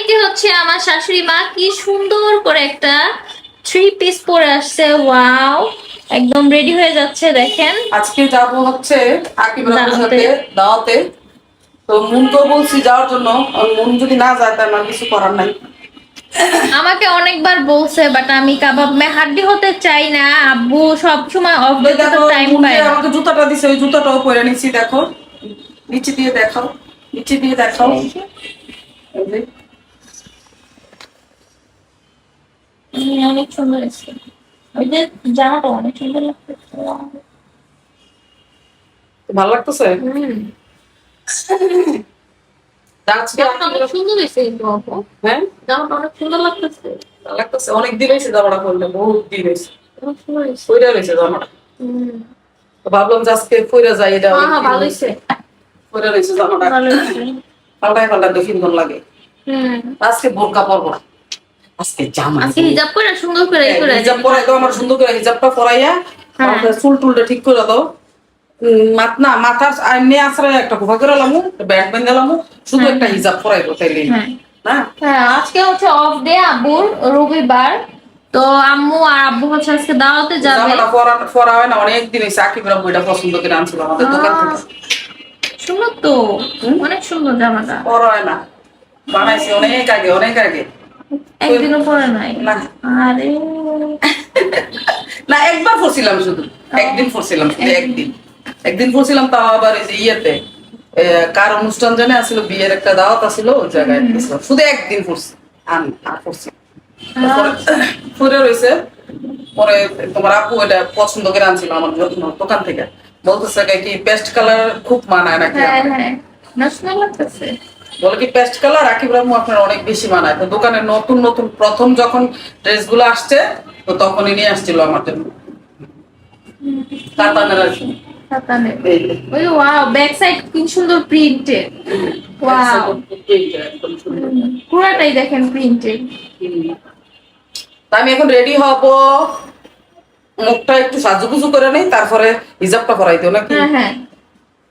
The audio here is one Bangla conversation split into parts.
এটি হচ্ছে আমার শাশুড়ি মা, কি সুন্দর করে একটা 3 পিস পরে আসছে। ওয়াও, একদম রেডি হয়ে যাচ্ছে দেখেন। আজকে যাব হচ্ছে আকিব রাব্বুর দাওয়াতে। সাথে দাওয়াতে। তো মুনকে বলছি যাওয়ার জন্য, আর মুন যদি না যায় তাহলে আমার কিছু করার নাই। আমাকে অনেকবার বলছে, বাট আমি কাবাব মে হাড্ডি হতে চাই না। আব্বু সব সময় অফ ওই ডেতে তো দেখো টাইম মুন যে পায় না। আমাকে জুতাটা দিছে, ওই জুতাটাও পরে নিচ্ছি। দেখো নিচে দিয়ে দেখাও, নিচে দিয়ে দেখাও। এই যে, এই যে। অনেক সুন্দর আছে। ওই যে জামাটা অনেক সুন্দর লাগতেছে। ভালো লাগতেছে। হুম, আজকে জামাটা অনেক সুন্দর হয়েছে কিন্তু আপু। হ্যাঁ জামাটা অনেক সুন্দর লাগতেছে। ভালো লাগতেছে, অনেক দিন হয়েছে জামাটা পরলে, বহুত দিন হয়েছে। অনেক সুন্দর হয়েছে। পইরা রয়েছে জামাটা। হুম, তো ভাবলাম যে আজকে পইরা যাই, এটা হ্যাঁ হ্যাঁ, ভালো হয়েছে। পইরা রয়েছে জামাটা। ভালো হয়েছে। পাল্টায় পাল্টায় তো সুন্দর লাগে। হুম, আজকে বোরকা পরবো না। আজকে জামা আজকে হিজাব করে সুন্দর করে এই করে হিজাব পরাই দাও আমার, সুন্দর করে হিজাবটা পরাইয়া হ্যাঁ। আমাকে চুল টুলটা ঠিক করে দাও। মাথার এমনি আশ্রয় একটা খোপা করে লামু, ব্যান্ড বেঁধে লামু, শুধু হ্যাঁ, একটা হ্যাঁ। হিজাব পরাইবো তাইলে হ্যাঁ না। হ্যাঁ, আজকে হচ্ছে অফ ডে আব্বুর, রবিবার। তো আম্মু আর আব্বু হচ্ছে আজকে দাওয়াতে যাবে। জামাটা পরা হয় না অনেক দিন হয়েছে। আকিব রাব্বু এটা পছন্দ করে আনছিল আমাদের দোকান থেকে। সুন্দর তো, অনেক সুন্দর জামাটা। পরা হয় না, বানাইছি অনেক আগে, অনেক আগে। একদিনও পরে নাই। না আরে না, একবার পরছিলাম শুধু, একদিন পরছিলাম শুধু, একদিন একদিন পরছিলাম, তাও আবার এই যে ইয়েতে কার অনুষ্ঠান জানে আসছিল, বিয়ের একটা দাওয়াত আসছিল, ওই জায়গায় গেছিলাম, শুধু একদিন পরছি। আর পরছি পরে রয়েছে। পরে তোমার আপু এটা পছন্দ করে আনছিল আমার দোকান থেকে, বলতেছে কি পেস্ট কালার খুব মানায় নাকি হ্যাঁ আমার। হ্যাঁ, ন্যাশনাল লাগতেছে। বলে কি পেস্ট কালার আকিব রাম্মু আপনার অনেক বেশি মানায়। তো দোকানে নতুন নতুন প্রথম যখন ড্রেসগুলো আসছে, তো তখনই নিয়ে আসছিল আমার জন্য কাতানের আর কি। সাতানে। এই যে। ওই ওয়াও, ব্যাক সাইড কি সুন্দর প্রিন্টেড। ওয়াও, একদম সুন্দর। পুরাটাই দেখেন প্রিন্টেড। তা আমি এখন রেডি হব, মুখটা একটু সাজুগুজু করে নেই, তারপরে হিজাবটা পরাই দিও নাকি। হ্যাঁ হ্যাঁ,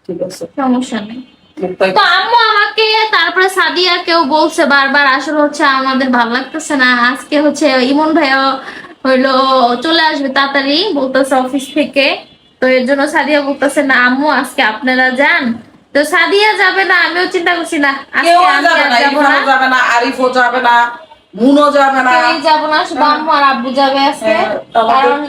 ঠিক আছে, সমস্যা নেই। মুখটা তো আম্মু আমাকে তারপরে সাদিয়া কেউ বলছে বারবার, আসলে হচ্ছে আমাদের ভালো লাগতেছে না। আজকে হচ্ছে ইমন ভাইয়া হইলো চলে আসবে তাড়াতাড়ি, বলতেছে অফিস থেকে। তো এর জন্য সাদিয়া বলতেছে না আম্মু আজকে আপনারা যান। তো সাদিয়া যাবে না, আমিও চিন্তা করছি না কেউ আজকে আর আমি যাবে আর না, যাবো না। ইরফানও যাবে না, আরিফও যাবে না, মুনও যাবে না। কেউই যাবো না, শুধু আম্মু আর আব্বু যাবে আজকে। কারণ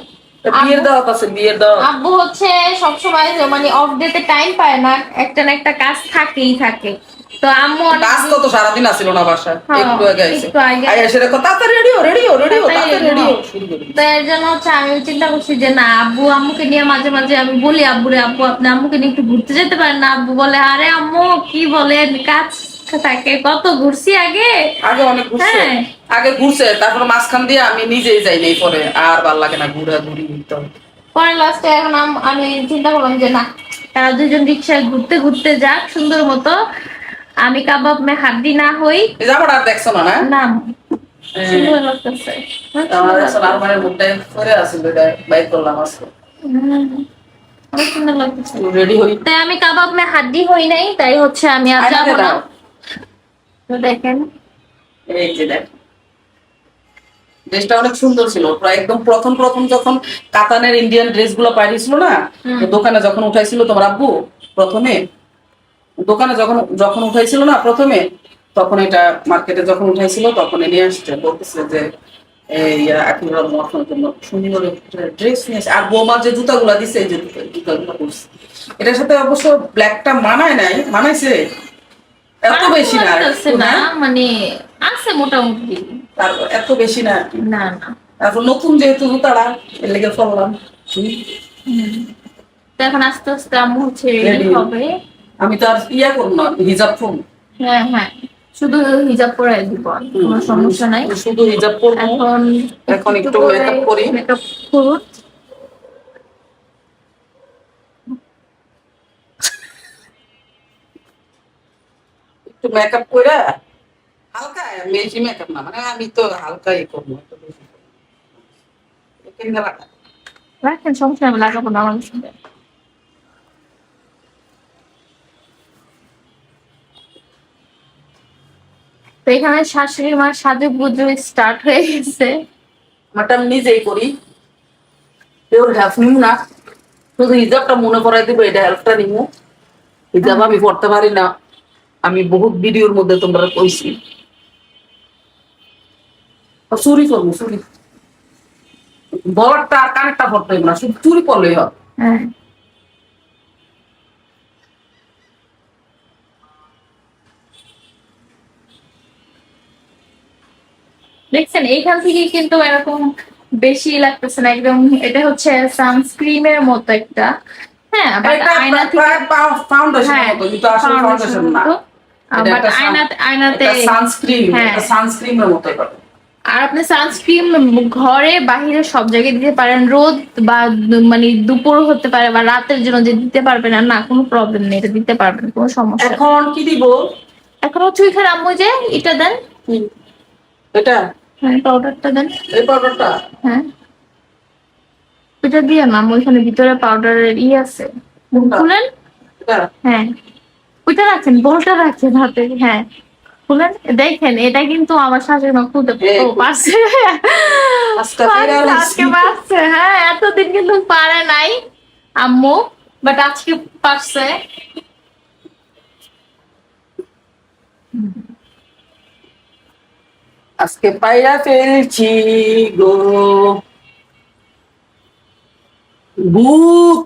বিয়ের আব্বু দাওয়াত আছে, বিয়ের দাওয়াত। আব্বু হচ্ছে সবসময় মানে অফ ডেতে টাইম পায় না, একটা না একটা কাজ থাকেই থাকে। তো আম্মু কাজ তো তো সারাদিন আসিল না বাসায়, হ্যাঁ, একটু আগে আইছে। একটু আগে আই এসে দেখো তাড়াতাড়ি রেডিও রেডিও রেডিও, তাড়াতাড়ি রেডিও শুরু করি। তো এর জন্য হচ্ছে আমি চিন্তা করছি যে না, আব্বু আম্মুকে নিয়ে মাঝে মাঝে আমি বলি আব্বুরে, আব্বু আপনি আম্মুকে নিয়ে একটু ঘুরতে যেতে পারেন না। আব্বু বলে আরে আম্মু কি বলেন, কাজ থাকে, কত ঘুরছি আগে। আগে অনেক ঘুরছে, হ্যাঁ, আগে ঘুরছে, তারপর মাঝখান দিয়ে আমি নিজেই যাই নাই, পরে আর ভাল লাগে না ঘুরা ঘুরি তো। পরে লাস্টে এখন আমি চিন্তা করলাম যে না, তারা দুজন রিক্সায় ঘুরতে ঘুরতে যাক সুন্দর মতো, আমি কাবাব মে হাড্ডি না হই। এই জামাটা আর দেখছো না? না না, সুন্দর লাগতেছে। আমার এখন আলমারির মধ্যে পরে আছিল, এটা বাইর করলাম আজকে। অনেক সুন্দর লাগতেছে। রেডি হই, তাই আমি কাবাব মে হাড্ডি হই নাই, তাই হচ্ছে আমি আর যাবো না। তো দেখেন, এই যে দেখ, ড্রেসটা অনেক সুন্দর ছিল, প্রায় একদম প্রথম প্রথম যখন কাতানের ইন্ডিয়ান ড্রেস গুলো পাঠিয়েছিল না, তো দোকানে যখন উঠাইছিল তোমার আব্বু প্রথমে, দোকানে যখন যখন উঠাইছিল না প্রথমে, তখন এটা মার্কেটে যখন উঠাইছিল তখন নিয়ে আসছে, বলতেছে যে এই আকিবুর রহমান আপনার জন্য সুন্দর ড্রেস নিয়ে আসে। আর বৌমা যে জুতাগুলা দিছে, এই যে জুতাগুলো পরছে, এটার সাথে অবশ্য ব্ল্যাকটা মানায় নাই, মানাইছে এত বেশি না লাগতেছে না, মানে আছে মোটামুটি। তারপর এত বেশি না আর কি। না না, তারপর নতুন যেহেতু জুতাটা, এর লেগে ফেললাম। তো এখন আস্তে আস্তে আম্মু হচ্ছে রেডি Ready। হবে। আমি তো আর ইয়া করবো না, হিজাব পরবো। হ্যাঁ হ্যাঁ, শুধু হিজাব পরাই দিব, কোনো সমস্যা নাই। শুধু হিজাব পরবো। এখন এখন একটু মেকআপ করি। মেকআপ করুন। একটু মেকআপ করে হালকা, বেশি মেকআপ না, মানে আমি তো হালকাই করবো, এত বেশি করবো না। কেন লাগা? রাখেন, সমস্যা আমি লাগাবো না আমার সাথে। তো এখানে শাশুড়ি মার সাজুগুজু স্টার্ট হয়ে গেছে। আমারটা আমি নিজেই করি, কেউ হেল্প নিব না, শুধু হিজাবটা মনে করাই দিব, এটা হেল্পটা নিব। হিজাব আমি পড়তে পারি না, আমি বহুত ভিডিওর মধ্যে তোমরা কইছি। চুরি করবো, চুরি বলারটা আর কানেরটা পড়তে হইব না, শুধু চুরি করলেই হয়। হ্যাঁ দেখছেন এইখান থেকে কিন্তু এরকম বেশি লাগতেছে না একদম। এটা হচ্ছে সানস্ক্রিনের মতো একটা, হ্যাঁ বাট এটা আয়না থেকে প্রায় ফাউন্ডেশনের হ্যাঁ মতো, কিন্তু আসলে ফাউন্ডেশন না, এটা বাট একটা আয়নাতে সানস্ক্রিন, হ্যাঁ। এটা সানস্ক্রিনের মতো এটা। আর আপনি সানস্ক্রিন ঘরে বাহিরে সব জায়গায় দিতে পারেন, রোদ বা মানে দুপুর হতে পারে বা রাতের জন্য যে দিতে পারবেন না, না কোনো প্রবলেম নেই, এটা দিতে পারবেন, কোনো সমস্যা নেই। এখন কি দিব? এখন হচ্ছে ওইখানে আম্মু যে এটা দেন, এটা হ্যাঁ পাউডারটা দেন, এই পাউডারটা হ্যাঁ ওইটা দিয়ে না আম্মু, ওইখানে ভিতরে পাউডারের আছে, খুলেন, এটা হ্যাঁ ওইটা রাখেন, বলটা রাখেন হাতে, হ্যাঁ খুলেন দেখেন। এটা কিন্তু আমার শাশুড়ি মা খুলতে পারছে, আজকে পারছে, হ্যাঁ এতদিন কিন্তু পারে নাই আম্মু, বাট আজকে পারছে। আজকে পাইরা ফেলছি গো ভূত।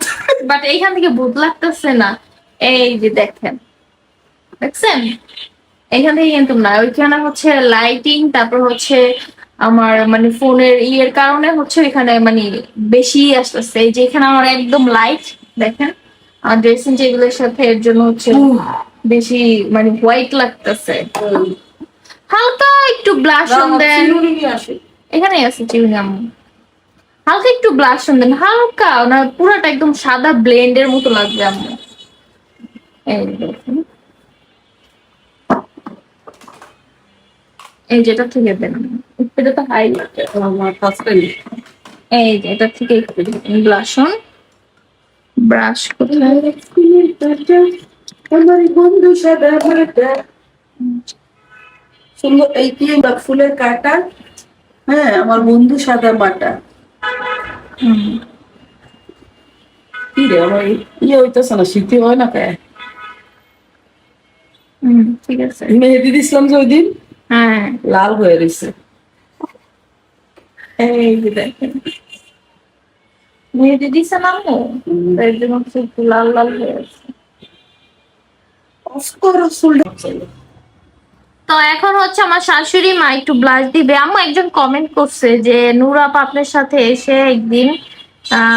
বাট এইখান থেকে ভূত লাগতেছে না, এই যে দেখেন, দেখছেন এখান থেকে কিন্তু না, ওইখানে হচ্ছে লাইটিং, তারপর হচ্ছে আমার মানে ফোনের ইয়ের কারণে হচ্ছে এখানে মানে বেশি আসতেছে। এই যে এখানে আমার একদম লাইট দেখেন, আর ড্রেসিং টেবিলের সাথে এর জন্য হচ্ছে বেশি মানে হোয়াইট লাগতেছে। হালকা একটু ব্লাশন দেন, এখানে আছে চিউইংগাম, হালকা একটু ব্লাশন দেন, হালকা না পুরাটা একদম সাদা ব্লেন্ডের মতো লাগবে আমার। এই দেখুন, এই যেটা থেকে দেন, এটা তো হাইলাইট, আমার ফার্স্ট টাইম। এই যে এটা থেকে একটু ব্লাশন ব্রাশ করতে আমার বন্ধু সাদা মাটা সুন্দর, এই কি ফুলের কাটা, হ্যাঁ আমার বন্ধু সাদা মাটা। কি রে আমার ইয়ে হইতেছে না, শীতে হয় না কে? ঠিক আছে, মেহেদি দিছিলাম যে ওই দিন, হ্যাঁ লাল হয়ে রয়েছে। এই যে দেখেন মেহেদি দিছে না আম্মু, এর জন্য হচ্ছে একটু লাল লাল হয়ে আছে। তো এখন হচ্ছে আমার শাশুড়ি মা একটু ব্লাশ দিবে। আম্মু একজন কমেন্ট করছে যে নূর আপা আপনার সাথে এসে একদিন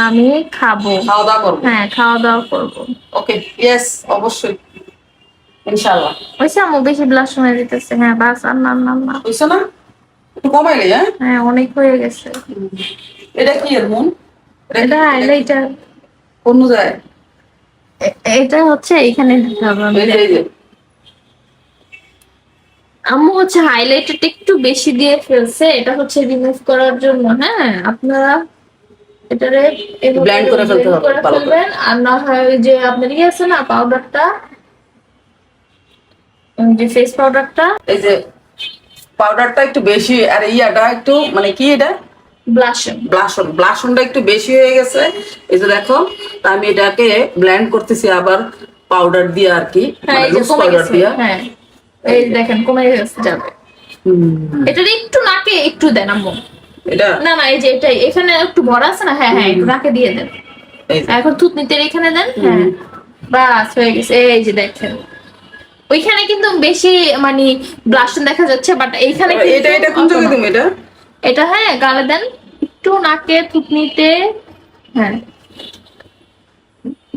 আমি খাবো, খাওয়া দাওয়া করবো, হ্যাঁ খাওয়া দাওয়া করবো। ওকে ইয়েস অবশ্যই, ইনশাআল্লাহ। ওইসে আম্মু বেশি ব্লাশ হয়ে দিতেছে, হ্যাঁ বাস আর না না না, বুঝছো না, একটু কমাইলে। হ্যাঁ হ্যাঁ অনেক হয়ে গেছে। এটা কি এর মন? এটা হাইলাইটার, অন্য যায়, এটা হচ্ছে এখানে দিতে হবে। এই যে আম্মু হচ্ছে হাইলাইটারটা একটু বেশি দিয়ে ফেলছে, এটা হচ্ছে রিমুভ করার জন্য। হ্যাঁ আপনারা এটারে ব্লেন্ড করে ফেলতে হবে ভালো করে। ফেলবেন, আর না হয় ওই যে আপনার ইয়ে আছে না পাউডারটা, যে ফেস পাউডারটা, এই যে পাউডারটা একটু বেশি, আর ইয়াটা একটু মানে কি এটা ব্লাশন, ব্লাশনটা একটু বেশি হয়ে গেছে। এই যে দেখো, তা আমি এটাকে ব্লেন্ড করতেছি আবার পাউডার দিয়ে আর কি, হ্যাঁ এই যে লুজ কমে পাউডার গেছে, দিয়ে। হ্যাঁ এই দেখেন কমে গেছে যাবে। এটা একটু নাকে একটু দেন আম্মু, এটা না না এই যে এটা এখানে একটু ভরা আছে না, হ্যাঁ হ্যাঁ একটু নাকে দিয়ে দেন। এই যে এখন থুতনিতে এখানে দেন, হ্যাঁ বাস হয়ে গেছে। এই যে দেখেন ওইখানে কিন্তু বেশি মানে ব্লাশন দেখা যাচ্ছে, বাট এইখানে এটা এটা কোন জায়গায় তুমি এটা? এটা হ্যাঁ গালে দেন একটু, নাকে থুতনিতে, হ্যাঁ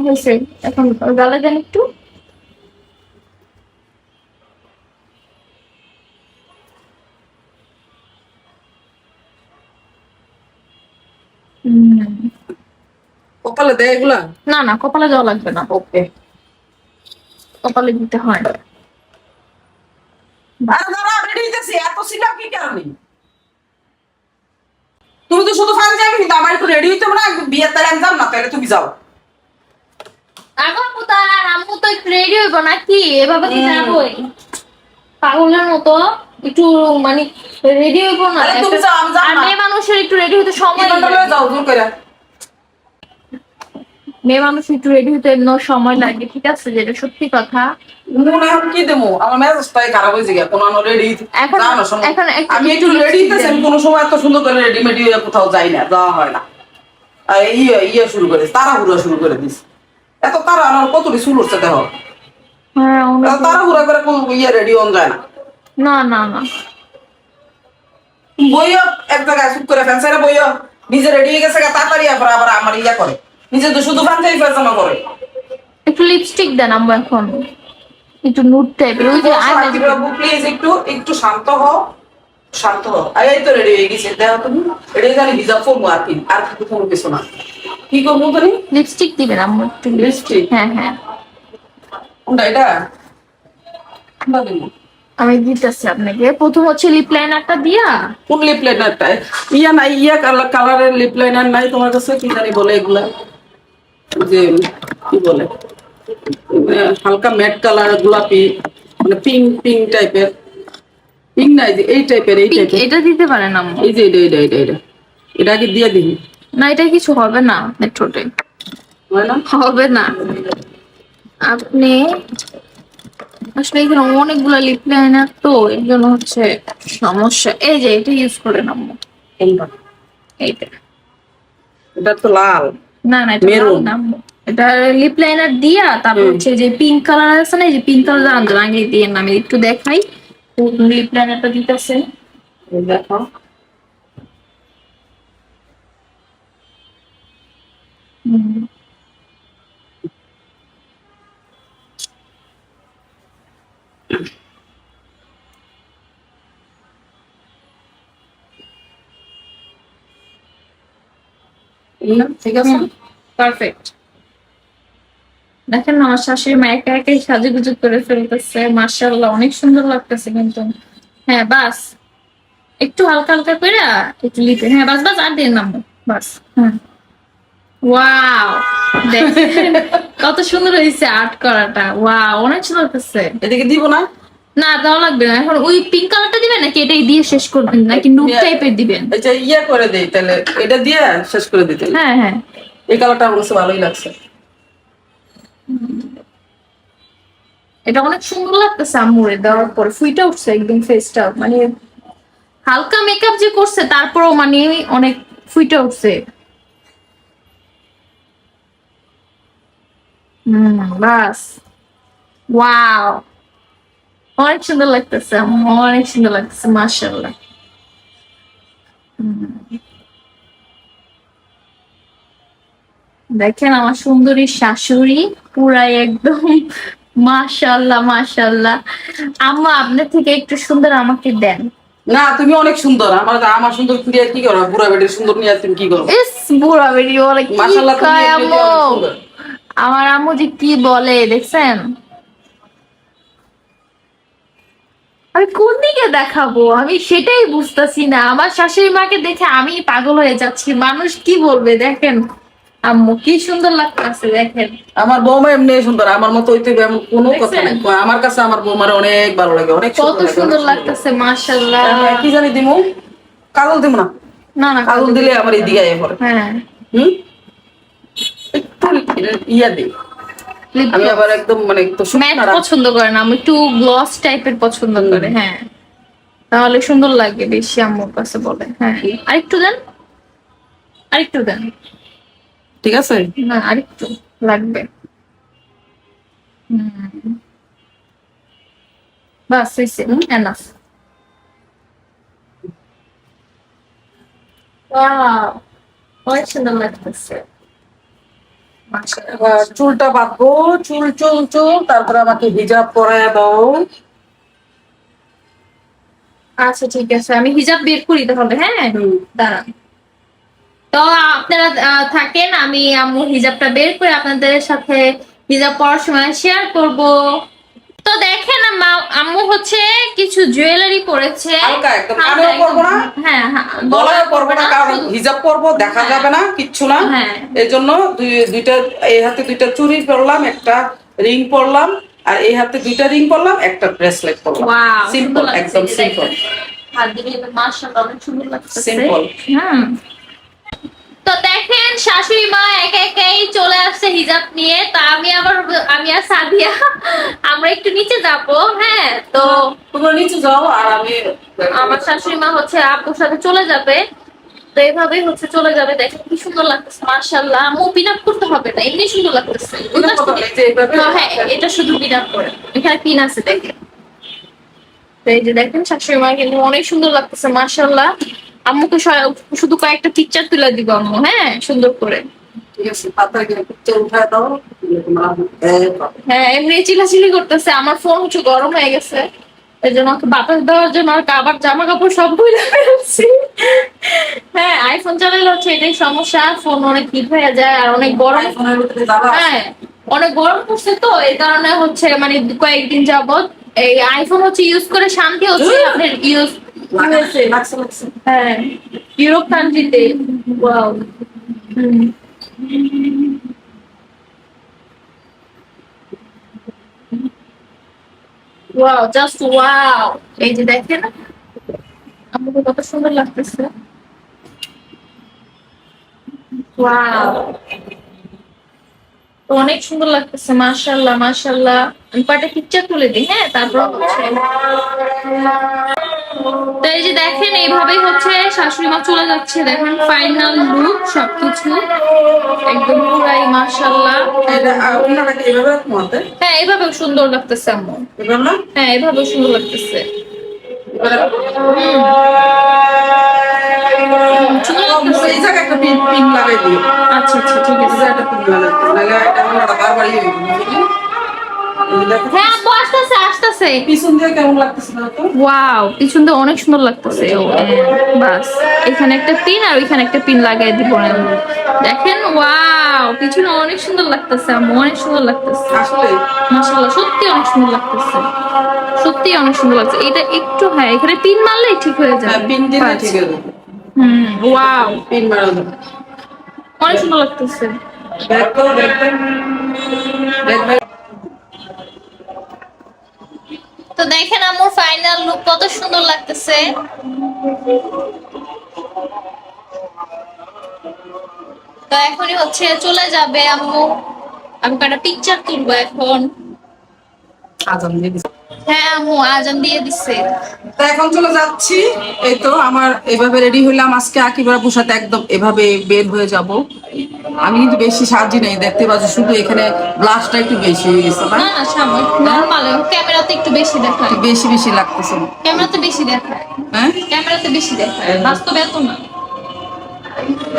হয়েছে। এখন গালে দেন একটু, কপালে দেয় এগুলা? না না কপালে দেওয়া লাগবে না, ওকে, কপালে দিতে হয়। আরে দাঁড়া আমি রেডি হইতেছি, এত সিলাপ কি কারণে? তুমি তো শুধু ফান যাবে, কিন্তু আমার একটু রেডি হইতে হবে না? বিয়ের তাহলে আমি যাও না, তাহলে তুমি যাও। আম্মু তো আর আম্মু তো একটু রেডি হইব নাকি, এভাবে কি যাবই পাগলের মতো? একটু মানে রেডি হইব না। আরে তুমি যাও, আমি যাবো আর না। মেয়ে মানুষের একটু রেডি হতে সময় কি দরকার লাগে। হলে যাও জোর করে। মেয়ে মানুষ একটু রেডি হতে এমন সময় লাগে, ঠিক আছে, যেটা সত্যি কথা। মনে এখন কি দেবো, আমার মেজাজটাই খারাপ হয়েছে গিয়া, কোনো রেডি এখন যাওয়ানোর সময়। এখন আমি একটু রেডি lipstick হইতেছি, দেন। আমি কোনো সময় এত সুন্দর করে রেডিমেড হয়ে কোথাও যাই না, যাওয়া হয় না। আর ইয়ে শুরু করে তাড়াহুড়া শুরু করে দিস, এত তাড়া আমার কতটি চুল উঠছে দেখো। হ্যাঁ এত তাড়াহুড়া করে ইয়ে রেডি হন যায় না। না না না, বইও এক জায়গায় চুপ করে ফ্যান্সারে বইও, নিজে রেডি হয়ে গেছে তাড়াতাড়ি, আবার আবার আমার ইয়া করে, নিজে তো শুধু ফ্যান্সাই ফ্যান্সামা করে। একটু লিপস্টিক দেন আম্মু, এখন একটু নুড টাইপের, ওই যে প্লিজ একটু একটু শান্ত হও, শান্ত হও। এই তো রেডি হয়ে গেছে, দেখো তুমি রেডি জানি হিজাব করবো, আর কি আর কিছু কোনো কিছু না। কি করবো তুমি? লিপস্টিক দিবেন আম্মু, একটু লিপস্টিক? হ্যাঁ হ্যাঁ, কোনটা এটা? কোনটা দেবো? আমি দিতেছি আপনাকে। প্রথম হচ্ছে লিপ লাইনারটা দিয়া। কোন লিপ লাইনারটা? ইয়া নাই, ইয়া কালারের লিপ লাইনার নাই তোমার কাছে? কি জানি বলে এগুলা, যে কি বলে, হালকা ম্যাট কালার, গোলাপি, মানে পিঙ্ক পিঙ্ক টাইপের। পিঙ্ক নাই, যে এই টাইপের, এই টাইপের। এটা দিতে পারেন আম্মু। এই যে এটা এটা এটা এটা এটা আগে দিয়ে দিই। না, এটা কিছু হবে না মেট্রোতে, হয় না? হবে না। আপনি আসলে এখানে অনেকগুলো লিপ লাইনার তো, এর জন্য হচ্ছে সমস্যা। এই যে এটা ইউজ করে আম্মু, কোনটা? এইটা। এটা তো লাল। না না, এটা Maroon। লাল না আম্মু। এটা লিপ লাইনার দিয়া, তারপর হচ্ছে যে পিঙ্ক কালার আছে না, এই যে পিঙ্ক কালার আনতে আগে দিয়ে না, আমি একটু দেখাই। লিপ লাইনারটা দিতেছে, এই দেখো। ঠিক আছে। পারফেক্ট। দেখেন না, আমার শাশুড়ি মা একা একাই সাজুগুজু করে ফেলতেছে, মাশাআল্লাহ অনেক সুন্দর লাগতেছে কিন্তু। হ্যাঁ বাস, একটু হালকা হালকা করে একটু লিপে, হ্যাঁ বাস বাস, আর দিয়ে নামো বাস। হ্যাঁ, ওয়াও, দেখেন কত সুন্দর হয়েছে আর্ট করাটা, ওয়াও অনেক সুন্দর লাগতেছে। এদিকে দিব না? না দেওয়া লাগবে না, এখন ওই পিঙ্ক কালারটা দিবেন নাকি এটাই দিয়ে শেষ করবেন, নাকি নুড টাইপের দিবেন? আচ্ছা, ইয়া করে দেই তাহলে, এটা দিয়ে শেষ করে দিতে। হ্যাঁ হ্যাঁ, এই কালারটা আমার কাছে ভালোই লাগছে। এটা অনেক সুন্দর লাগতেছে আম্মুরে দেওয়ার পরে, ফুইটা উঠছে একদম ফেসটা, মানে হালকা মেকআপ যে করছে তারপরও মানে অনেক ফুইটা উঠছে। বাস, ওয়াও অনেক সুন্দর লাগতেছে আম্মু, অনেক সুন্দর লাগতেছে মাশাআল্লাহ। দেখেন আমার সুন্দরী শাশুড়ি পুরাই একদম মাশাআল্লাহ মাশাআল্লাহ। আম্মা আপনার থেকে একটু সুন্দর আমাকে দেন। না, তুমি অনেক সুন্দর। আমার আমার সুন্দর দিয়ে কি করো? বুড়া বেটির সুন্দর নিয়ে তুমি কি করো? ইস বুড়া বেরি বলে কি মাশাআল্লাহ, তুমি কয় এমনিতে আম্মু, অনেক সুন্দর। আমার আম্মু যে কি বলে দেখছেন। আমি কোন দিকে দেখাবো, আমি সেটাই বুঝতেছি না। আমার শাশুড়ি মাকে দেখে আমি পাগল হয়ে যাচ্ছি, মানুষ কি বলবে। দেখেন আম্মু কি সুন্দর লাগতেছে, দেখেন। আমার বৌমা এমনি সুন্দর, আমার মতো হইতে হবে এমন কোনো কথা দেখছেন? নাই। আমার কাছে আমার বৌমার অনেক ভালো লাগে, অনেক কত লাগে, সুন্দর অনেক লাগতেছে মাশাআল্লাহ। লাগে। কি জানি দিমু, কাজল দিমু না? না না, কাজল দিলে আমার এই দিকে আয় পড়ে। হ্যাঁ হুম, একটু ইয়া দিই। lip আমি gloss। আবার একদম মানে একটু ম্যাট শুকনা পছন্দ করে না, আমি একটু গ্লস টাইপের পছন্দ করে। হ্যাঁ, তাহলে সুন্দর লাগে বেশি আম্মুর কাছে বলে। হ্যাঁ, আরেকটু দেন, আরেকটু দেন। ঠিক আছে। না আরেকটু লাগবে। হুম, বাস হইছে, এনাফ। ওয়াও অনেক সুন্দর লাগতেছে মাশাআল্লাহ। এবার চুলটা বাঁধবো, চুল চুল চুল, তারপরে আমাকে হিজাব পরায় দাও। আচ্ছা ঠিক আছে, আমি হিজাব বের করি তাহলে। হ্যাঁ দাঁড়ান, তো আপনারা থাকেন, আমি আম্মু হিজাবটা বের করে আপনাদের সাথে হিজাব পরার সময় শেয়ার করব। তো দেখেন আম্মু হচ্ছে কিছু জুয়েলারি পরেছে, হালকা একদম, হালকা কানেও পরবো একদম। না, হ্যাঁ হ্যাঁ, গলায় পরবো না, কারণ শুধু- হিজাব পরবো, দেখা হ্যাঁ। যাবে না কিচ্ছু না। হ্যাঁ। এই জন্য দুইটা, এই হাতে দুইটা চুড়ি পরলাম, একটা রিং পরলাম, আর এই হাতে 2টা রিং করলাম, একটা ব্রেসলেট করলাম। ওয়াও, সিম্পল, একদম সিম্পল হাত দিয়ে মাশাআল্লাহ অনেক সুন্দর লাগতেছে। সিম্পল। হুম। তো দেখেন শাশুড়ি মা একে একেই চলে আসছে হিজাব নিয়ে। তা আমি আর সাদিয়া আমরা একটু নিচে যাব। হ্যাঁ, তো তোমরা নিচে যাও আর আমি আমার শাশুড়ি মা হচ্ছে আপুর সাথে চলে যাবে। তো এইভাবেই হচ্ছে চলে যাবে। দেখেন কি সুন্দর লাগতেছে মাশাআল্লাহ। আমু পিন আপ করতে হবে না, এমনি সুন্দর লাগতেছে। হ্যাঁ, এটা শুধু পিন আপ করে, এখানে পিন আছে দেখেন। তো এই যে দেখেন শাশুড়ি মা কিন্তু অনেক সুন্দর লাগতেছে মাশাআল্লাহ। আম্মুকে শুধু কয়েকটা পিকচার তুলে দিব আম্মু, হ্যাঁ সুন্দর করে। ঠিক আছে, পাতায় গিয়ে পিকচার উঠায় দাও। হ্যাঁ, এমনি চিল্লাচিল্লি করতেছে। আমার ফোন হচ্ছে গরম হয়ে গেছে, এই জন্য ওকে বাতাস দেওয়ার জন্য আর আবার জামা কাপড় সব খুলে ফেলছি। হ্যাঁ, আইফোন চালালে হচ্ছে এটাই সমস্যা, ফোন অনেক হিট হয়ে যায় আর অনেক গরম। আইফোনের ভিতরে যাবা? হ্যাঁ, অনেক গরম পড়ছে তো এই কারণে হচ্ছে মানে কয়েকদিন যাবত এই আইফোন হচ্ছে ইউজ করে শান্তি হচ্ছে আপনার ইউজ হয়েছে। লাগছে। হ্যাঁ, ইউরোপ কান্ট্রিতে। ওয়াও। Wow, just wow. এই যে দেখেন আমাকে কত সুন্দর লাগতেছে। ওয়াও, অনেক সুন্দর লাগতেছে মাশাআল্লাহ মাশাআল্লাহ। আমি কয়টা পিকচার তুলে দিই, হ্যাঁ তারপর হচ্ছে। তো এই যে দেখেন এইভাবেই হচ্ছে শাশুড়ি মা চলে যাচ্ছে। দেখেন ফাইনাল লুক সবকিছু একদম পুরাই মাশাআল্লাহ। এটা ওনাটাকে এভাবে রাখতে, হ্যাঁ এইভাবেও সুন্দর লাগতেছে আম্মু। এভাবে না? হ্যাঁ এইভাবেও সুন্দর লাগতেছে। সুন্দর লাগতেছে। এই জায়গায় একটা পিন পিন লাগাই দিও। আচ্ছা আচ্ছা ঠিক এই আছে। জায়গায় একটা পিন লাগাই দিও, নাহলে এটা ওনাটা বারবার ইয়ে হয়ে যাবে, বুঝলি? এই দেখো, হ্যাঁ আব্বু আসতেছে আসতেছে। পিছন দিয়ে কেমন লাগতেছে না তো? ওয়াও, পিছন দিয়ে অনেক সুন্দর লাগতেছে। ও বাস, এখানে একটা পিন আর ওইখানে একটা পিন লাগাই দিব না। দেখেন ওয়াও, পিছনে অনেক সুন্দর লাগতেছে আম্মু, অনেক সুন্দর লাগতেছে আসলে মাশাআল্লাহ। সত্যি অনেক সুন্দর লাগতেছে, সত্যি অনেক সুন্দর লাগছে। এটা একটু হ্যাঁ এখানে পিন মারলেই ঠিক হয়ে হ্যাঁ, যাবে। পিন দিলে বাস। ঠিক আছে। ওয়াও, পিন মারা যাবে। অনেক সুন্দর লাগতেছে। ব্যাক করো, ব্যাক করো। Back back. তো দেখেন আমার ফাইনাল লুক কত সুন্দর লাগতেছে। তো এখনই হচ্ছে চলে যাবে আম্মু। আমি কটা পিকচার তুলবো এখন। আজান দিয়ে দিছে। হ্যাঁ আম্মু আজান দিয়ে দিচ্ছে। তা এখন চলে যাচ্ছি। এই তো আমার এভাবে রেডি হইলাম আজকে আকিবার আপুর সাথে, একদম এভাবে বের হয়ে যাব। আমি কিন্তু বেশি সাজি নেই, দেখতে পাচ্ছ, শুধু এখানে ব্লাশটা একটু বেশি হয়ে গেছে না? না না সাময়িক নরমাল, ক্যামেরাতে একটু বেশি দেখায়। একটু বেশি বেশি লাগতেছে। ক্যামেরাতে বেশি দেখায়, হ্যাঁ, ক্যামেরাতে বেশি দেখায়, বাস্তবে এত না।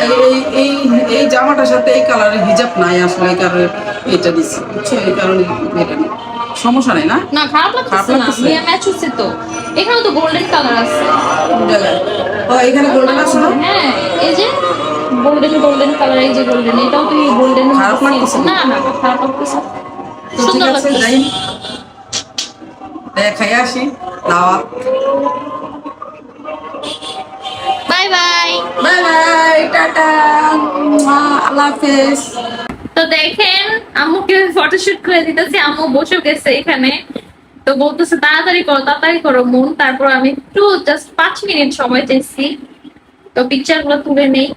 এই এই এই এই জামাটার সাথে এই কালারের হিজাব নাই আসলে, এই কারণে এটা দিচ্ছি, বুঝছো? এই কারণে এটা নেই, সমস্যা নেই না? না খারাপ লাগতেছে না, লাগতেছে? মিয়া ম্যাচ হচ্ছে তো। এখানে তো গোল্ডেন কালার আছে। কোন জায়গায়? ও, এখানে গোল্ডেন আছে না? হ্যাঁ এই যে গোল্ডেন গোল্ডেন কালার, এই যে গোল্ডেন, এটাও তো গোল্ডেন। খারাপ লাগতেছে না না খারাপ লাগতেছে, তো ঠিক সুন্দর আছে, লাগতেছে। যাই দেখাই আসি দাওয়াত। Bye bye. Bye bye, tata, আল্লাহ হাফেজ। তো দেখেন আম্মুকে ফটোশুট করে দিতেছি, আম্মু বসে গেছে এখানে। তো বলতেছে তাড়াতাড়ি করো মন। তারপর আমি একটু জাস্ট 5 মিনিট সময় চাইছি। তো পিকচার গুলো তুলে নেই।